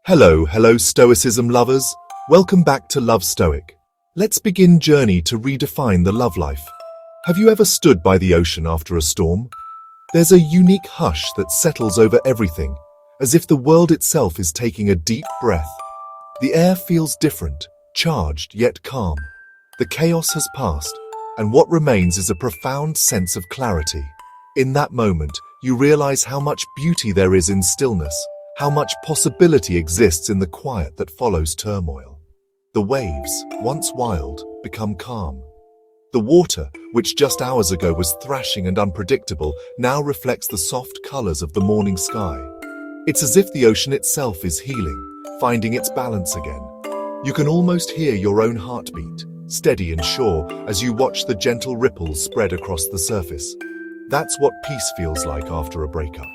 Hello Stoicism lovers. Welcome back to Love Stoic. Let's begin journey to redefine the love life. Have you ever stood by the ocean after a storm? There's a unique hush that settles over everything, as if the world itself is taking a deep breath. The air feels different, charged yet calm. The chaos has passed, and what remains is a profound sense of clarity. In that moment, you realize how much beauty there is in stillness, how much possibility exists in the quiet that follows turmoil. The waves, once wild, become calm. The water, which just hours ago was thrashing and unpredictable, now reflects the soft colors of the morning sky. It's as if the ocean itself is healing, finding its balance again. You can almost hear your own heartbeat, steady and sure, as you watch the gentle ripples spread across the surface. That's what peace feels like after a breakup.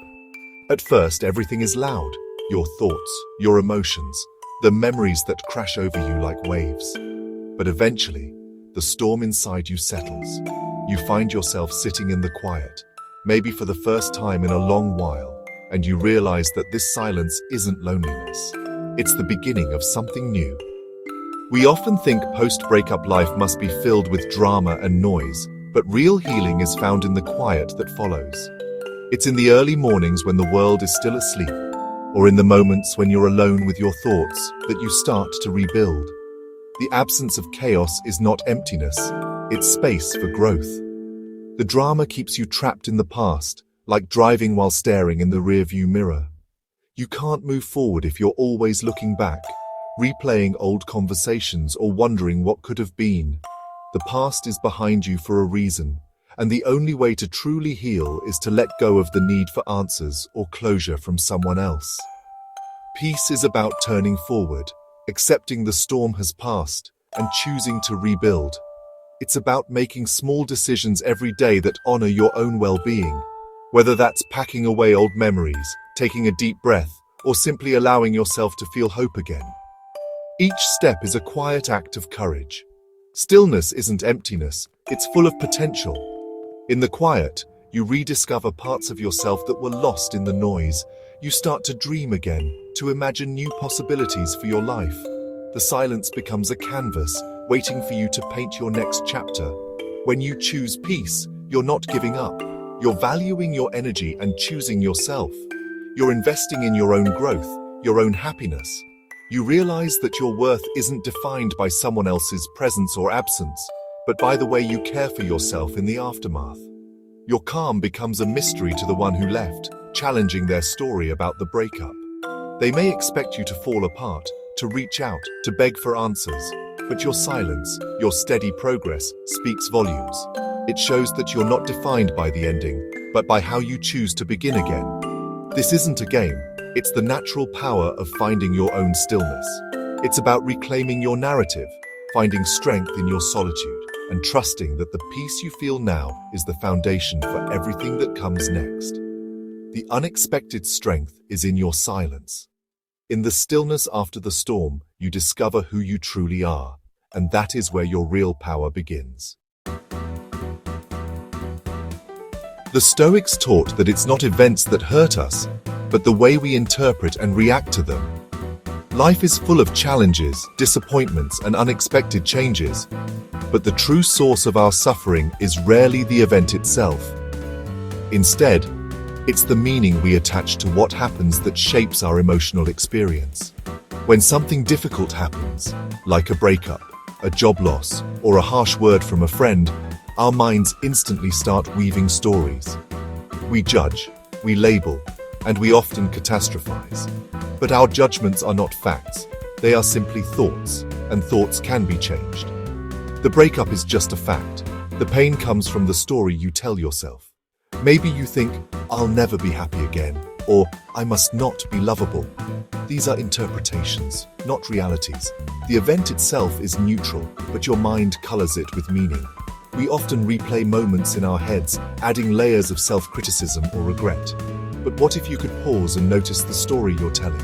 At first, everything is loud. Your thoughts, your emotions, the memories that crash over you like waves. But eventually, the storm inside you settles. You find yourself sitting in the quiet, maybe for the first time in a long while, and you realize that this silence isn't loneliness. It's the beginning of something new. We often think post-breakup life must be filled with drama and noise, but real healing is found in the quiet that follows. It's in the early mornings when the world is still asleep, or in the moments when you're alone with your thoughts, that you start to rebuild. The absence of chaos is not emptiness, it's space for growth. The drama keeps you trapped in the past, like driving while staring in the rearview mirror. You can't move forward if you're always looking back, replaying old conversations or wondering what could have been. The past is behind you for a reason, and the only way to truly heal is to let go of the need for answers or closure from someone else. Peace is about turning forward, accepting the storm has passed, and choosing to rebuild. It's about making small decisions every day that honor your own well-being, whether that's packing away old memories, taking a deep breath, or simply allowing yourself to feel hope again. Each step is a quiet act of courage. Stillness isn't emptiness, it's full of potential. In the quiet, you rediscover parts of yourself that were lost in the noise. You start to dream again, to imagine new possibilities for your life. The silence becomes a canvas, waiting for you to paint your next chapter. When you choose peace, you're not giving up. You're valuing your energy and choosing yourself. You're investing in your own growth, your own happiness. You realize that your worth isn't defined by someone else's presence or absence, but by the way you care for yourself in the aftermath. Your calm becomes a mystery to the one who left, challenging their story about the breakup. They may expect you to fall apart, to reach out, to beg for answers, but your silence, your steady progress, speaks volumes. It shows that you're not defined by the ending, but by how you choose to begin again. This isn't a game. It's the natural power of finding your own stillness. It's about reclaiming your narrative, finding strength in your solitude, and trusting that the peace you feel now is the foundation for everything that comes next. The unexpected strength is in your silence. In the stillness after the storm, you discover who you truly are, and that is where your real power begins. The Stoics taught that it's not events that hurt us, but the way we interpret and react to them. Life is full of challenges, disappointments, and unexpected changes, but the true source of our suffering is rarely the event itself. Instead, it's the meaning we attach to what happens that shapes our emotional experience. When something difficult happens, like a breakup, a job loss, or a harsh word from a friend, our minds instantly start weaving stories. We judge, we label, and we often catastrophize. But our judgments are not facts, they are simply thoughts, and thoughts can be changed. The breakup is just a fact. The pain comes from the story you tell yourself. Maybe you think, I'll never be happy again, or I must not be lovable. These are interpretations, not realities. The event itself is neutral, but your mind colors it with meaning. We often replay moments in our heads, adding layers of self-criticism or regret. But what if you could pause and notice the story you're telling?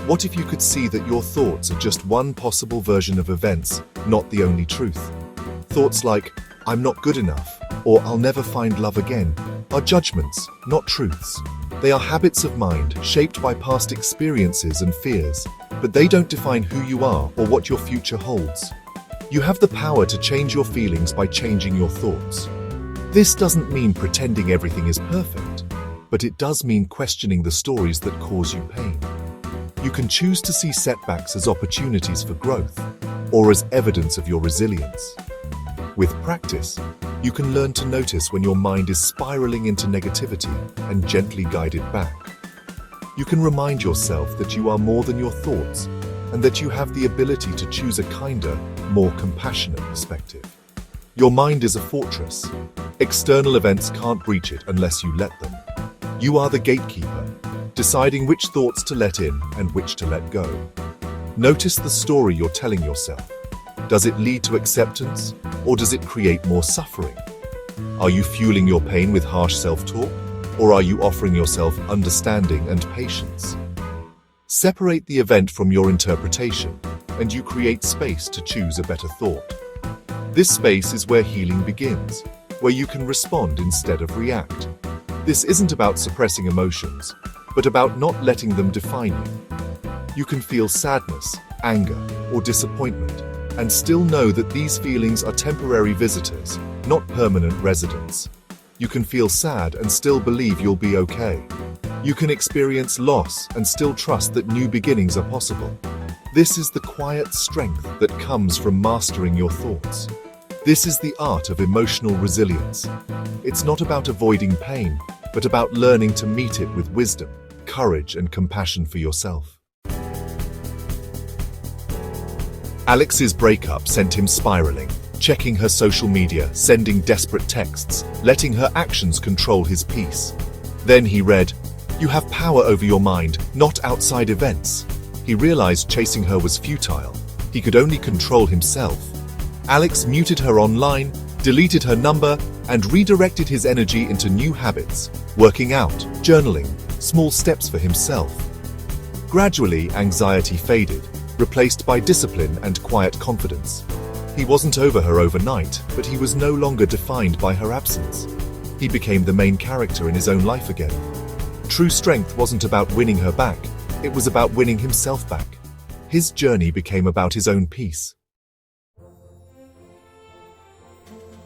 What if you could see that your thoughts are just one possible version of events, not the only truth? Thoughts like, I'm not good enough, or I'll never find love again, are judgments, not truths. They are habits of mind shaped by past experiences and fears, but they don't define who you are or what your future holds. You have the power to change your feelings by changing your thoughts. This doesn't mean pretending everything is perfect, but it does mean questioning the stories that cause you pain. You can choose to see setbacks as opportunities for growth or as evidence of your resilience. With practice, you can learn to notice when your mind is spiraling into negativity and gently guide it back. You can remind yourself that you are more than your thoughts and that you have the ability to choose a kinder, more compassionate perspective. Your mind is a fortress. External events can't breach it unless you let them. You are the gatekeeper, deciding which thoughts to let in and which to let go. Notice the story you're telling yourself. Does it lead to acceptance, or does it create more suffering? Are you fueling your pain with harsh self-talk, or are you offering yourself understanding and patience? Separate the event from your interpretation, and you create space to choose a better thought. This space is where healing begins, where you can respond instead of react. This isn't about suppressing emotions, but about not letting them define you. You can feel sadness, anger, or disappointment, and still know that these feelings are temporary visitors, not permanent residents. You can feel sad and still believe you'll be okay. You can experience loss and still trust that new beginnings are possible. This is the quiet strength that comes from mastering your thoughts. This is the art of emotional resilience. It's not about avoiding pain, but about learning to meet it with wisdom, courage, and compassion for yourself. Alex's breakup sent him spiraling, checking her social media, sending desperate texts, letting her actions control his peace. Then he read, "You have power over your mind, not outside events." He realized chasing her was futile. He could only control himself. Alex muted her online, deleted her number, and redirected his energy into new habits, working out, journaling, small steps for himself. Gradually, anxiety faded, replaced by discipline and quiet confidence. He wasn't over her overnight, but he was no longer defined by her absence. He became the main character in his own life again. True strength wasn't about winning her back, it was about winning himself back. His journey became about his own peace.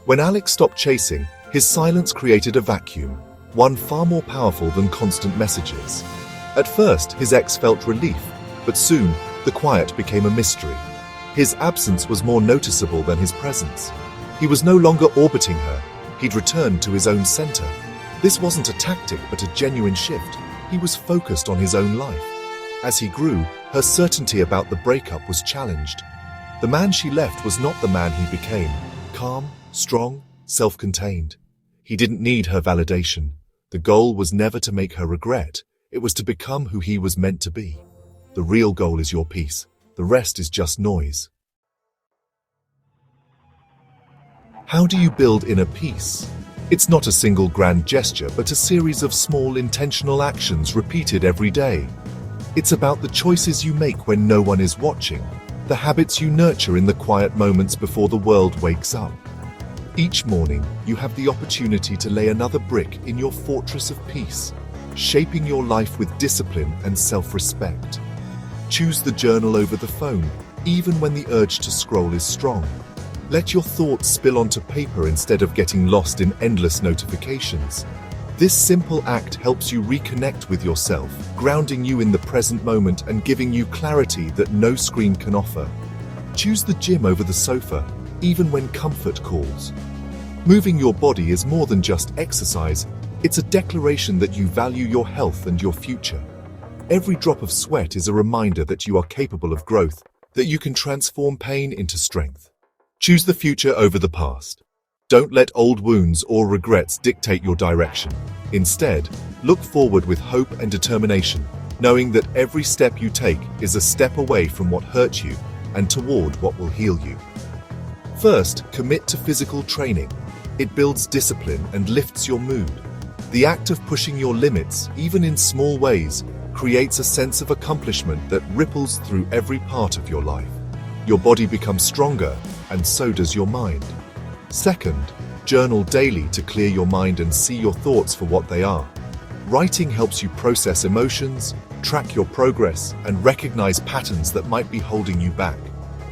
When Alex stopped chasing, his silence created a vacuum, one far more powerful than constant messages. At first, his ex felt relief, but soon, the quiet became a mystery. His absence was more noticeable than his presence. He was no longer orbiting her. He'd returned to his own center. This wasn't a tactic, but a genuine shift. He was focused on his own life. As he grew, her certainty about the breakup was challenged. The man she left was not the man he became. Calm, strong, self-contained. He didn't need her validation. The goal was never to make her regret. It was to become who he was meant to be. The real goal is your peace. The rest is just noise. How do you build inner peace? It's not a single grand gesture, but a series of small intentional actions repeated every day. It's about the choices you make when no one is watching, the habits you nurture in the quiet moments before the world wakes up. Each morning, you have the opportunity to lay another brick in your fortress of peace, shaping your life with discipline and self-respect. Choose the journal over the phone, even when the urge to scroll is strong. Let your thoughts spill onto paper instead of getting lost in endless notifications. This simple act helps you reconnect with yourself, grounding you in the present moment and giving you clarity that no screen can offer. Choose the gym over the sofa, even when comfort calls. Moving your body is more than just exercise. It's a declaration that you value your health and your future. Every drop of sweat is a reminder that you are capable of growth, that you can transform pain into strength. Choose the future over the past. Don't let old wounds or regrets dictate your direction. Instead, look forward with hope and determination, knowing that every step you take is a step away from what hurt you and toward what will heal you. First, commit to physical training. It builds discipline and lifts your mood. The act of pushing your limits, even in small ways, creates a sense of accomplishment that ripples through every part of your life. Your body becomes stronger, and so does your mind. Second, journal daily to clear your mind and see your thoughts for what they are. Writing helps you process emotions, track your progress, and recognize patterns that might be holding you back.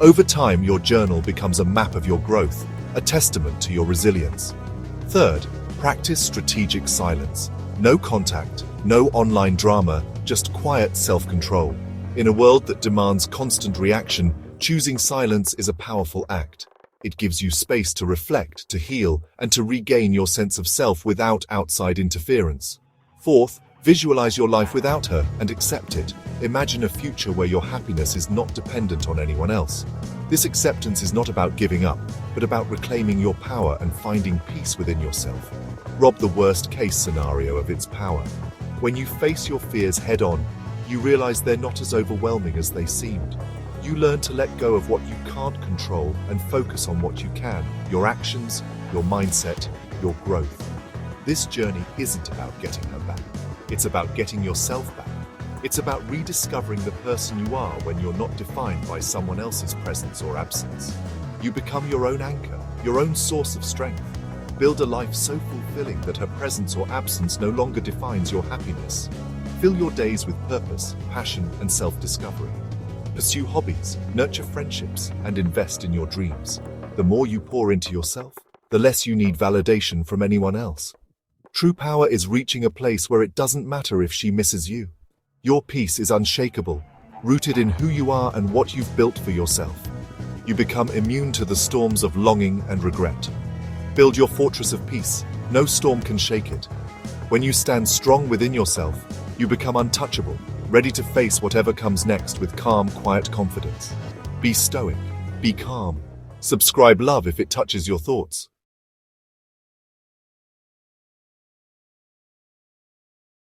Over time, your journal becomes a map of your growth, a testament to your resilience. Third, practice strategic silence. No contact, no online drama, just quiet self-control. In a world that demands constant reaction, choosing silence is a powerful act. It gives you space to reflect, to heal, and to regain your sense of self without outside interference. Fourth, visualize your life without her and accept it. Imagine a future where your happiness is not dependent on anyone else. This acceptance is not about giving up, but about reclaiming your power and finding peace within yourself. Rob the worst-case scenario of its power. When you face your fears head-on, you realize they're not as overwhelming as they seemed. You learn to let go of what you can't control and focus on what you can, your actions, your mindset, your growth. This journey isn't about getting her back. It's about getting yourself back. It's about rediscovering the person you are when you're not defined by someone else's presence or absence. You become your own anchor, your own source of strength. Build a life so fulfilling that her presence or absence no longer defines your happiness. Fill your days with purpose, passion, and self-discovery. Pursue hobbies, nurture friendships, and invest in your dreams. The more you pour into yourself, the less you need validation from anyone else. True power is reaching a place where it doesn't matter if she misses you. Your peace is unshakable, rooted in who you are and what you've built for yourself. You become immune to the storms of longing and regret. Build your fortress of peace. No storm can shake it. When you stand strong within yourself, you become untouchable, ready to face whatever comes next with calm, quiet confidence. Be stoic. Be calm. Subscribe love if it touches your thoughts.